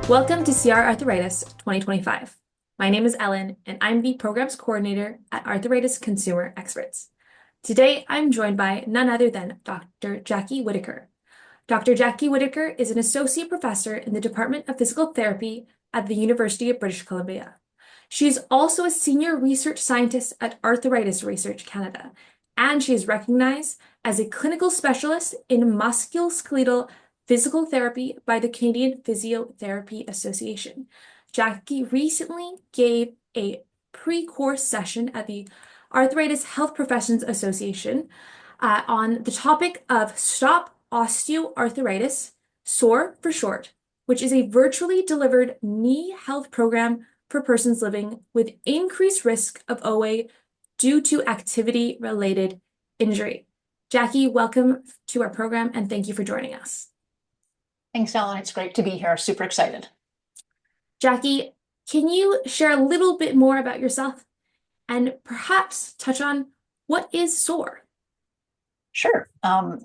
Welcome to CR Arthritis 2025. My name is Ellen, and I'm the Programs Coordinator at Arthritis Consumer Experts. Today, I'm joined by none other than Dr. Jackie Whittaker. Dr. Jackie Whittaker is an Associate Professor in the Department of Physical Therapy at the University of British Columbia. She is also a Senior Research Scientist at Arthritis Research Canada, and she is recognized as a Clinical Specialist in Musculoskeletal Physical Therapy by the Canadian Physiotherapy Association. Jackie recently gave a pre-course session at the Arthritis Health Professions Association on the topic of StopOsteoARthritis, SOAR for short, which is a virtually delivered knee health program for persons living with increased risk of OA due to activity-related injury. Jackie, welcome to our program, and thank you for joining us. Thanks, Ellen. It's great to be here. Super excited. Jackie, can you share a little bit more about yourself and perhaps touch on what is SOAR? Sure.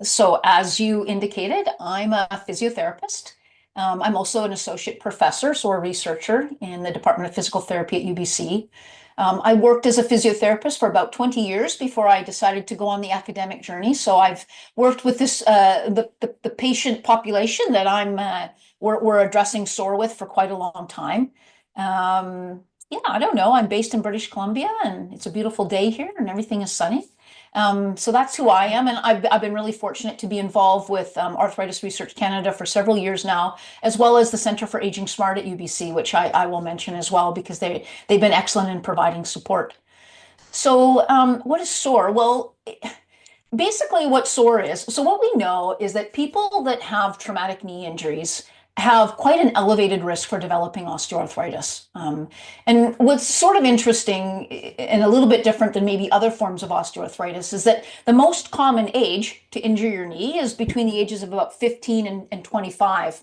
So as you indicated, I'm a physiotherapist. I'm also an associate professor, so a researcher in the Department of Physical Therapy at UBC. I worked as a physiotherapist for about 20 years before I decided to go on the academic journey. So I've worked with this the patient population that we're addressing SOAR with for quite a long time. Yeah, I don't know. I'm based in British Columbia, and it's a beautiful day here, and everything is sunny. So that's who I am, and I've been really fortunate to be involved with Arthritis Research Canada for several years now, as well as the Centre for Aging Smart at UBC, which I will mention as well because they've been excellent in providing support. So what is SOAR? Well, basically what SOAR is, so what we know is that people that have traumatic knee injuries have quite an elevated risk for developing osteoarthritis. And what's sort of interesting and a little bit different than maybe other forms of osteoarthritis is that the most common age to injure your knee is between the ages of about 15 and 25.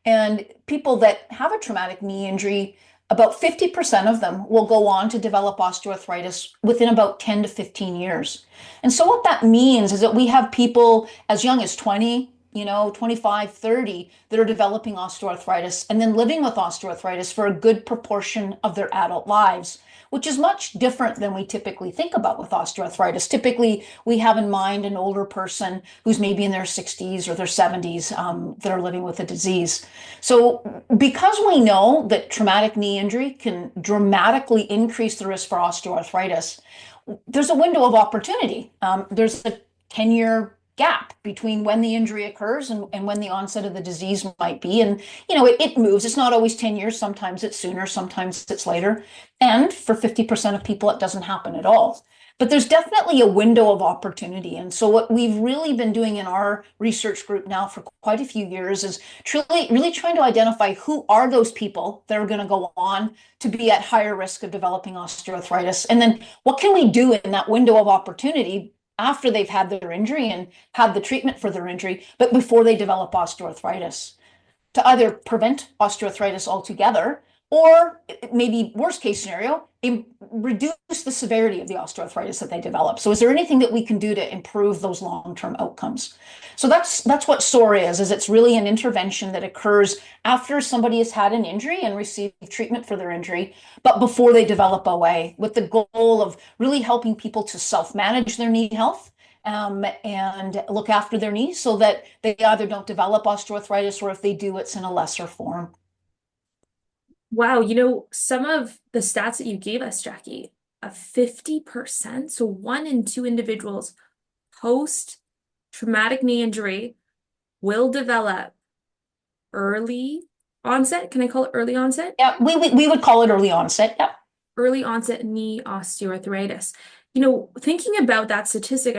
And people that have a traumatic knee injury, about 50% of them will go on to develop osteoarthritis within about 10 to 15 years. And so what that means is that we have people as young as 20, 25, 30 that are developing osteoarthritis and then living with osteoarthritis for a good proportion of their adult lives, which is much different than we typically think about with osteoarthritis. Typically, we have in mind an older person who's maybe in their 60s or their 70s that are living with a disease. So because we know that traumatic knee injury can dramatically increase the risk for osteoarthritis, there's a window of opportunity. There's a 10-year gap between when the injury occurs and when the onset of the disease might be. And, it moves. It's not always 10 years. Sometimes it's sooner, sometimes it's later. And for 50% of people, it doesn't happen at all. But there's definitely a window of opportunity. And so what we've really been doing in our research group now for quite a few years is really trying to identify who are those people that are going to go on to be at higher risk of developing osteoarthritis. And then what can we do in that window of opportunity after they've had their injury and had the treatment for their injury, but before they develop osteoarthritis, to either prevent osteoarthritis altogether or maybe worst case scenario, reduce the severity of the osteoarthritis that they develop. So is there anything that we can do to improve those long-term outcomes? So that's what SOAR is it's really an intervention that occurs after somebody has had an injury and received treatment for their injury, but before they develop OA, with the goal of really helping people to self-manage their knee health and look after their knees so that they either don't develop osteoarthritis or if they do, it's in a lesser form. Wow, some of the stats that you gave us, Jackie, 50%, so 1 in 2 individuals post-traumatic knee injury will develop early onset. Can I call it early onset? Yeah, we would call it early onset. Yeah. Early onset knee osteoarthritis. Thinking about that statistic,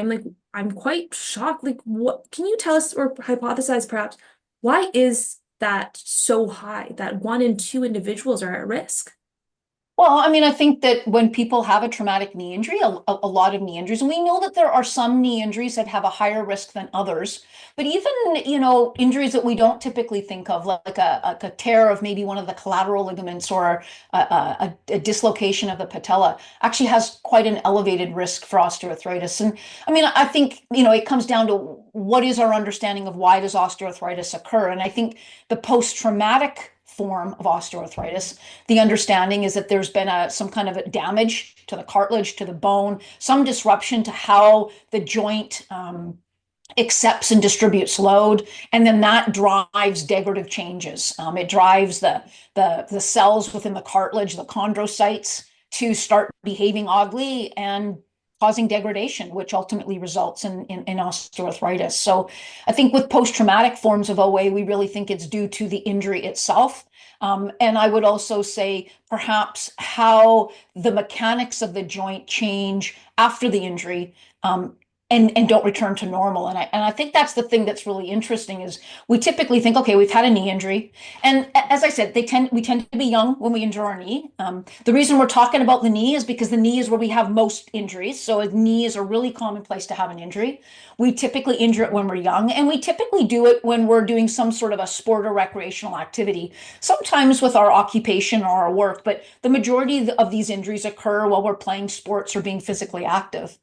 I'm quite shocked. What can you tell us or hypothesize perhaps why is that so high that 1 in 2 individuals are at risk? Well, I think that when people have a traumatic knee injury, a lot of knee injuries, and we know that there are some knee injuries that have a higher risk than others, but even, injuries that we don't typically think of, like a tear of maybe one of the collateral ligaments or a dislocation of the patella, actually has quite an elevated risk for osteoarthritis. And I think, it comes down to what is our understanding of why does osteoarthritis occur? And I think the post-traumatic form of osteoarthritis. The understanding is that there's been some kind of a damage to the cartilage, to the bone, some disruption to how the joint accepts and distributes load, and then that drives degradative changes. It drives the cells within the cartilage, the chondrocytes, to start behaving oddly and causing degradation, which ultimately results in osteoarthritis. So I think with post-traumatic forms of OA, we really think it's due to the injury itself. And I would also say perhaps how the mechanics of the joint change after the injury, and don't return to normal. And I think that's the thing that's really interesting is we typically think, okay, we've had a knee injury. And as I said, we tend to be young when we injure our knee. The reason we're talking about the knee is because the knee is where we have most injuries. So a knee is a really common place to have an injury. We typically injure it when we're young, and we typically do it when we're doing some sort of a sport or recreational activity, sometimes with our occupation or our work, but the majority of these injuries occur while we're playing sports or being physically active.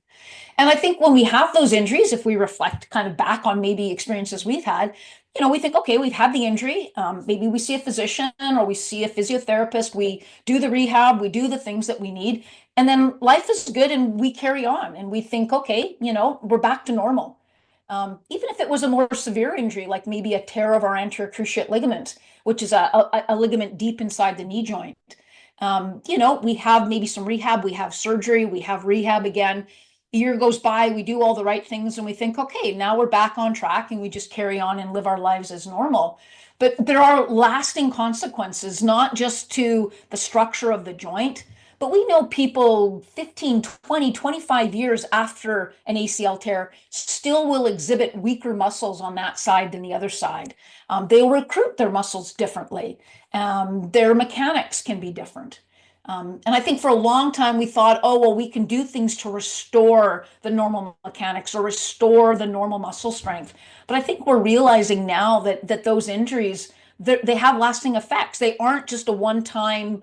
And I think when we have those injuries, if we reflect kind of back on maybe experiences we've had, we think, okay, we've had the injury. Maybe we see a physician or we see a physiotherapist. We do the rehab, we do the things that we need. And then life is good and we carry on and we think, okay, we're back to normal. Even if it was a more severe injury, like maybe a tear of our anterior cruciate ligament, which is a ligament deep inside the knee joint. We have maybe some rehab, we have surgery, we have rehab again. A year goes by, we do all the right things and we think, okay, now we're back on track and we just carry on and live our lives as normal. But there are lasting consequences, not just to the structure of the joint, but we know people 15, 20, 25 years after an ACL tear still will exhibit weaker muscles on that side than the other side. They'll recruit their muscles differently. Their mechanics can be different. And I think for a long time we thought, oh, well, we can do things to restore the normal mechanics or restore the normal muscle strength. But I think we're realizing now that those injuries, they have lasting effects. They aren't just a one-time,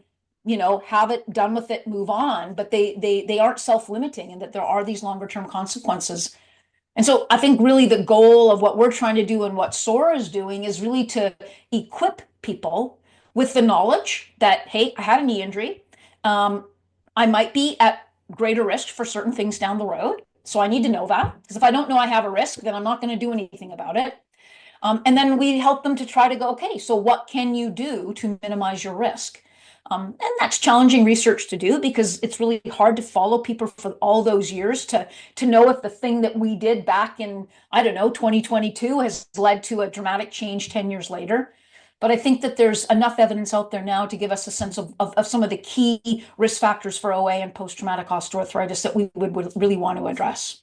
have it, done with it, move on, but they aren't self-limiting and that there are these longer-term consequences. And so I think really the goal of what we're trying to do and what SOAR is doing is really to equip people with the knowledge that, hey, I had a knee injury. I might be at greater risk for certain things down the road. So I need to know that, because if I don't know I have a risk, then I'm not going to do anything about it. And then we help them to try to go, okay, so what can you do to minimize your risk? And that's challenging research to do because it's really hard to follow people for all those years to know if the thing that we did back in, I don't know, 2022 has led to a dramatic change 10 years later. But I think that there's enough evidence out there now to give us a sense of some of the key risk factors for OA and post-traumatic osteoarthritis that we would really want to address.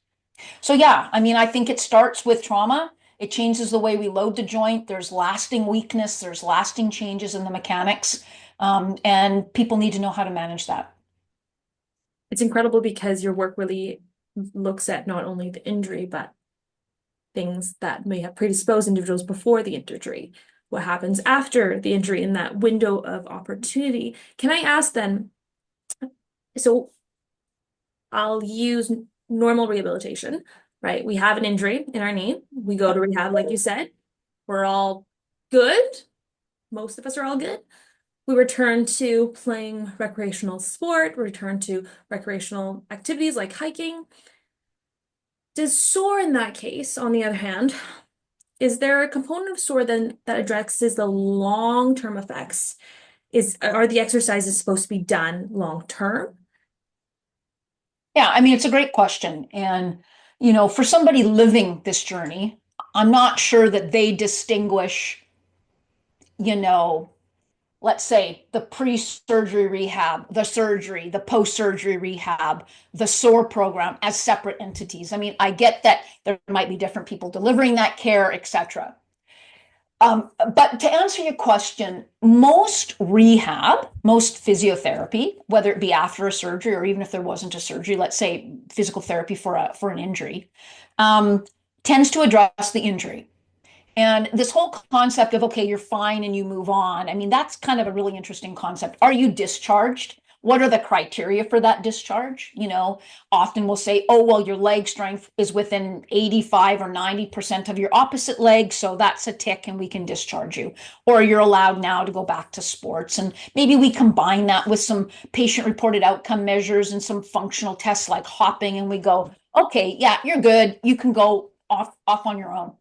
So yeah, I mean, I think it starts with trauma. It changes the way we load the joint. There's lasting weakness. There's lasting changes in the mechanics. And people need to know how to manage that. It's incredible because your work really looks at not only the injury, but things that may have predisposed individuals before the injury. What happens after the injury in that window of opportunity. Can I ask then, so I'll use normal rehabilitation, right? We have an injury in our knee. We go to rehab, like you said. We're all good. Most of us are all good. We return to playing recreational sport, return to recreational activities like hiking. Does SOAR in that case, on the other hand, is there a component of SOAR then that addresses the long-term effects? Are the exercises supposed to be done long-term? Yeah, I mean, it's a great question. And, for somebody living this journey, I'm not sure that they distinguish, let's say the pre-surgery rehab, the surgery, the post-surgery rehab, the SOAR program as separate entities. I mean, I get that there might be different people delivering that care, etc. But to answer your question, most rehab, most physiotherapy, whether it be after a surgery or even if there wasn't a surgery, let's say physical therapy for an injury, tends to address the injury. And this whole concept of, okay, you're fine and you move on. I mean, that's kind of a really interesting concept. Are you discharged What are the criteria for that discharge? Often we'll say, oh, well, your leg strength is within 85 or 90% of your opposite leg, so that's a tick and we can discharge you. Or you're allowed now to go back to sports. And maybe we combine that with some patient-reported outcome measures and some functional tests like hopping, and we go, okay, yeah, you're good. You can go off on your own.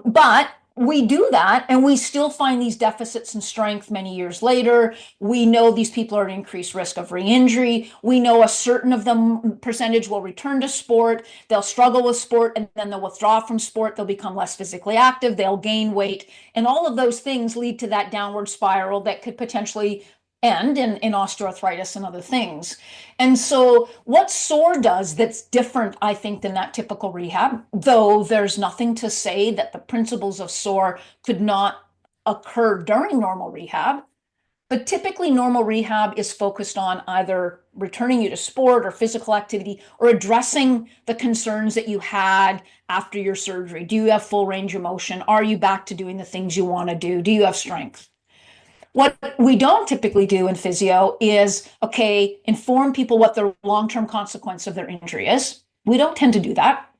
But we do that and we still find these deficits in strength many years later. We know these people are at increased risk of re-injury. We know a certain of them percentage will return to sport. They'll struggle with sport and then they'll withdraw from sport. They'll become less physically active. They'll gain weight. And all of those things lead to that downward spiral that could potentially end in osteoarthritis and other things. And so what SOAR does that's different, I think, than that typical rehab, though there's nothing to say that the principles of SOAR could not occur during normal rehab, but typically normal rehab is focused on either returning you to sport or physical activity or addressing the concerns that you had after your surgery. Do you have full range of motion? Are you back to doing the things you want to do? Do you have strength? What we don't typically do in physio is, okay, inform people what the long-term consequence of their injury is. We don't tend to do that.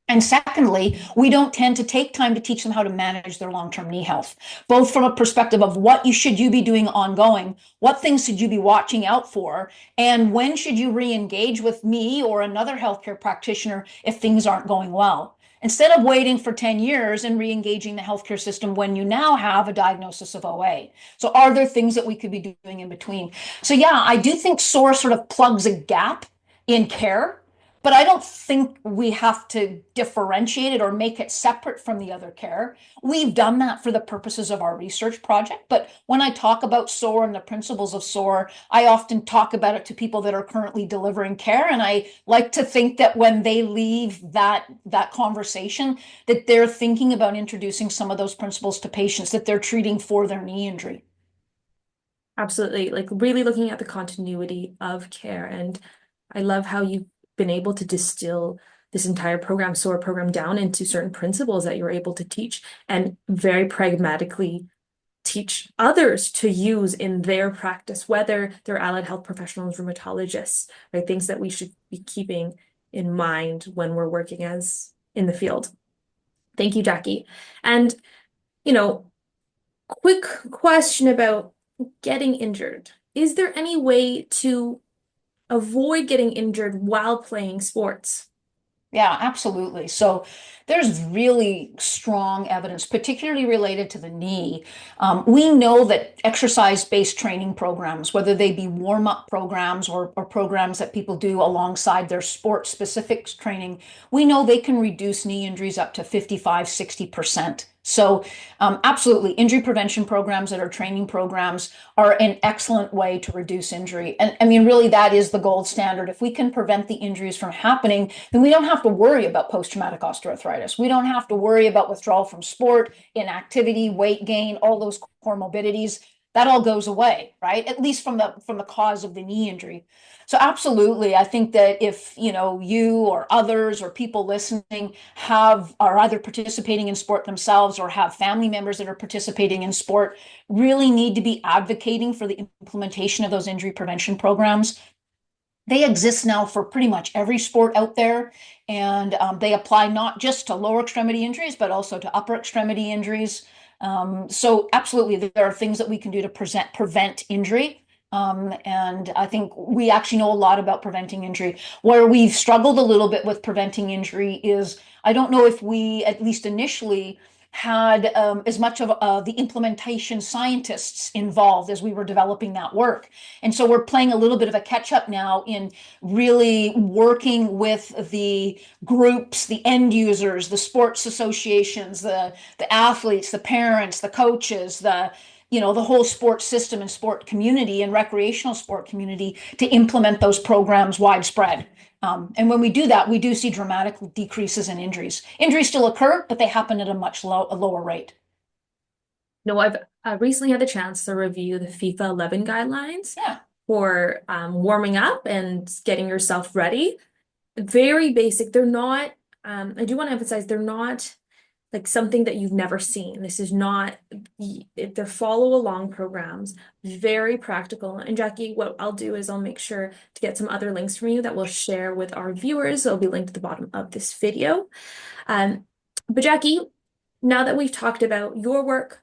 And secondly, we don't tend to take time to teach them how to manage their long-term knee health, both from a perspective of what should you be doing ongoing, what things should you be watching out for, and when should you re-engage with me or another healthcare practitioner if things aren't going well. Instead of waiting for 10 years and re-engaging the healthcare system when you now have a diagnosis of OA. So are there things that we could be doing in between? So yeah, I do think SOAR sort of plugs a gap in care, but I don't think we have to differentiate it or make it separate from the other care. We've done that for the purposes of our research project, but when I talk about SOAR and the principles of SOAR, I often talk about it to people that are currently delivering care, and I like to think that when they leave that conversation, that they're thinking about introducing some of those principles to patients that they're treating for their knee injury. Absolutely. Like really looking at the continuity of care. And I love how you've been able to distill this entire program, SOAR program, down into certain principles that you're able to teach and very pragmatically teach others to use in their practice, whether they're allied health professionals, rheumatologists, right? Things that we should be keeping in mind when we're working as in the field. Thank you, Jackie. And, you know, quick question about getting injured. Is there any way to avoid getting injured while playing sports? Yeah, absolutely. So there's really strong evidence, particularly related to the knee. We know that exercise-based training programs, whether they be warm-up programs or programs that people do alongside their sport-specific training, we know they can reduce knee injuries up to 55, 60%. So absolutely, injury prevention programs that are training programs are an excellent way to reduce injury. And I mean, really, that is the gold standard. If we can prevent the injuries from happening, then we don't have to worry about post-traumatic osteoarthritis. We don't have to worry about withdrawal from sport, inactivity, weight gain, all those comorbidities. That all goes away, right? At least from the cause of the knee injury. So absolutely, I think that if you or others or people listening are either participating in sport themselves or have family members that are participating in sport, really need to be advocating for the implementation of those injury prevention programs. They exist now for pretty much every sport out there, and they apply not just to lower extremity injuries, but also to upper extremity injuries. So absolutely, there are things that we can do to prevent injury. And I think we actually know a lot about preventing injury. Where we've struggled a little bit with preventing injury is, I don't know if we, at least initially, had as much of the implementation scientists involved as we were developing that work. And so we're playing a little bit of a catch up now in really working with the groups, the end users, the sports associations, the athletes, the parents, the coaches, the whole sports system and sport community and recreational sport community to implement those programs widespread. And when we do that, we do see dramatic decreases in injuries. Injuries still occur, but they happen at a much lower rate. No, I've recently had the chance to review the FIFA 11 guidelines for warming up and getting yourself ready. Very basic. They're not, I do want to emphasize, they're not like something that you've never seen. This is not, they're follow along programs, very practical. And Jackie, what I'll do is I'll make sure to get some other links from you that we'll share with our viewers. They'll be linked at the bottom of this video. Um, but Jackie, now that we've talked about your work,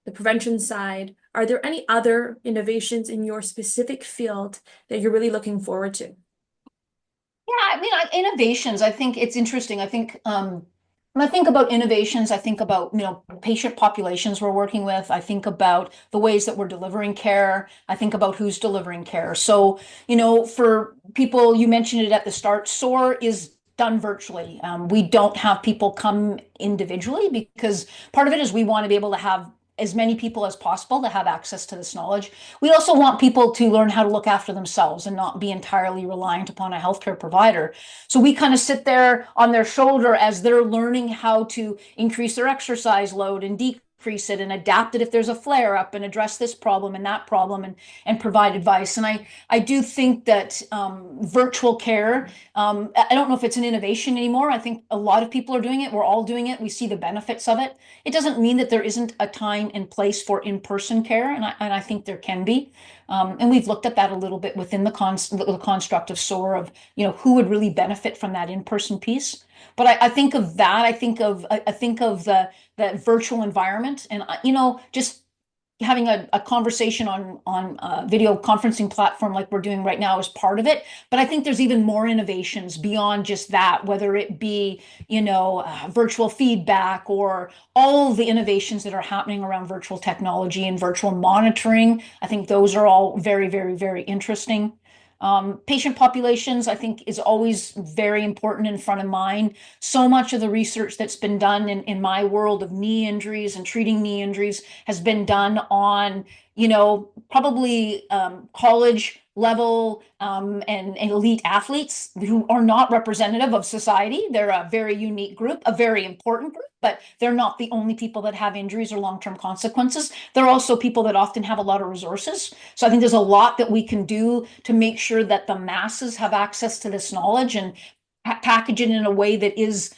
the prevention side, are there any other innovations in your specific field that you're really looking forward to? Yeah, I mean, innovations, I think it's interesting. I think when I think about innovations, I think about, patient populations we're working with. I think about the ways that we're delivering care. I think about who's delivering care. So, for people, you mentioned it at the start, SOAR is done virtually. We don't have people come individually because part of it is we want to be able to have as many people as possible to have access to this knowledge. We also want people to learn how to look after themselves and not be entirely reliant upon a healthcare provider. So we kind of sit there on their shoulder as they're learning how to increase their exercise load and decrease it and adapt it if there's a flare up and address this problem and that problem and provide advice. And I do think that virtual care, I don't know if it's an innovation anymore. I think a lot of people are doing it. We're all doing it. We see the benefits of it. It doesn't mean that there isn't a time and place for in-person care, and I think there can be. And we've looked at that a little bit within the construct of SOAR of, who would really benefit from that in-person piece. But I think of that. I think of the virtual environment, and just having a conversation on a video conferencing platform like we're doing right now is part of it. But I think there's even more innovations beyond just that, whether it be, virtual feedback or all of the innovations that are happening around virtual technology and virtual monitoring. I think those are all very, very, very interesting. Patient populations, I think, is always very important in front of mind. So much of the research that's been done in my world of knee injuries and treating knee injuries has been done on, probably college level and elite athletes who are not representative of society. They're a very unique group, a very important group, but they're not the only people that have injuries or long-term consequences. They're also people that often have a lot of resources. So I think there's a lot that we can do to make sure that the masses have access to this knowledge and package it in a way that is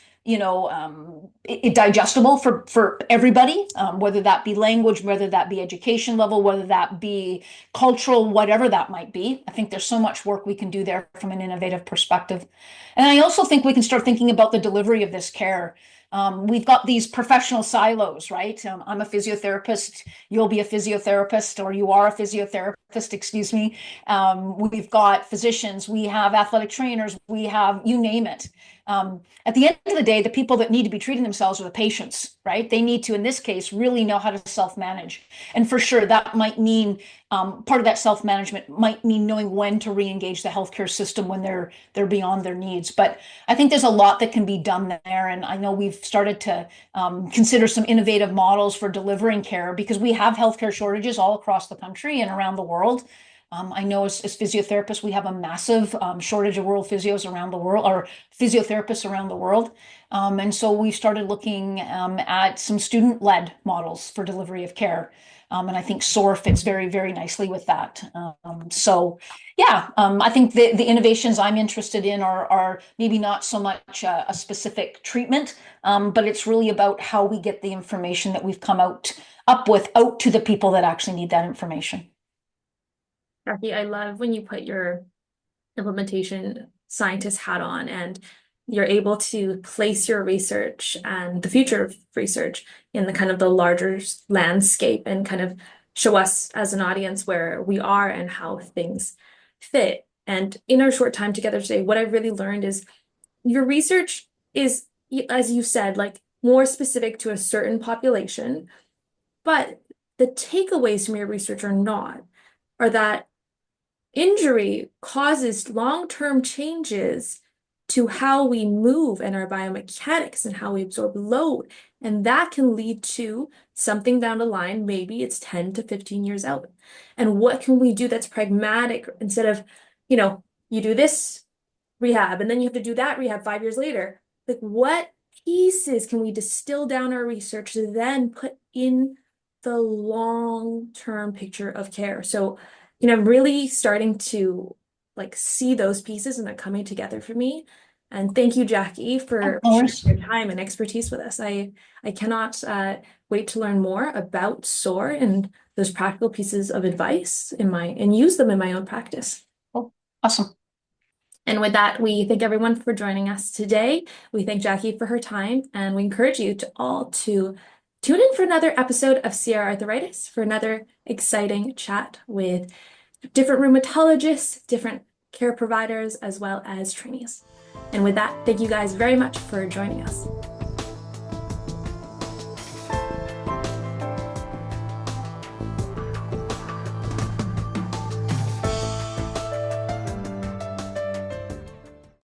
digestible for everybody, whether that be language, whether that be education level, whether that be cultural, whatever that might be. I think there's so much work we can do there from an innovative perspective. And I also think we can start thinking about the delivery of this care. We've got these professional silos, right? I'm a physiotherapist, you'll be a physiotherapist, or you are a physiotherapist, excuse me. We've got physicians, we have athletic trainers, we have, you name it. At the end of the day, the people that need to be treating themselves are the patients, right? They need to, in this case, really know how to self-manage. And for sure, that might mean part of that self-management might mean knowing when to re-engage the healthcare system when they're beyond their needs. But I think there's a lot that can be done there. And I know we've started to consider some innovative models for delivering care because we have healthcare shortages all across the country and around the world. I know as physiotherapists, we have a massive shortage of world physios around the world, or physiotherapists around the world. And so we started looking at some student-led models for delivery of care. And I think SOAR fits very, very nicely with that. I think the innovations I'm interested in are maybe not so much a specific treatment, but it's really about how we get the information that we've come up with out to the people that actually need that information. Jackie, I love when you put your implementation scientist hat on and you're able to place your research and the future of research in the kind of the larger landscape and kind of show us as an audience where we are and how things fit. And in our short time together today, what I've really learned is your research is, as you said, like more specific to a certain population, but the takeaways from your research are that injury causes long-term changes to how we move and our biomechanics and how we absorb load. And that can lead to something down the line, maybe it's 10 to 15 years out. And what can we do that's pragmatic instead of, you do this rehab and then you have to do that rehab 5 years later. Like what pieces can we distill down our research to then put in the long-term picture of care? So I'm really starting to like see those pieces and they're coming together for me. And thank you, Jackie, No for sharing worries. your time and expertise with us. I cannot wait to learn more about SOAR and those practical pieces of advice and use them in my own practice. Oh, awesome. And with that, we thank everyone for joining us today. We thank Jackie for her time, and we encourage you to all to tune in for another episode of CR Arthritis for another exciting chat with different rheumatologists, different care providers, as well as trainees. And with that, thank you guys very much for joining us.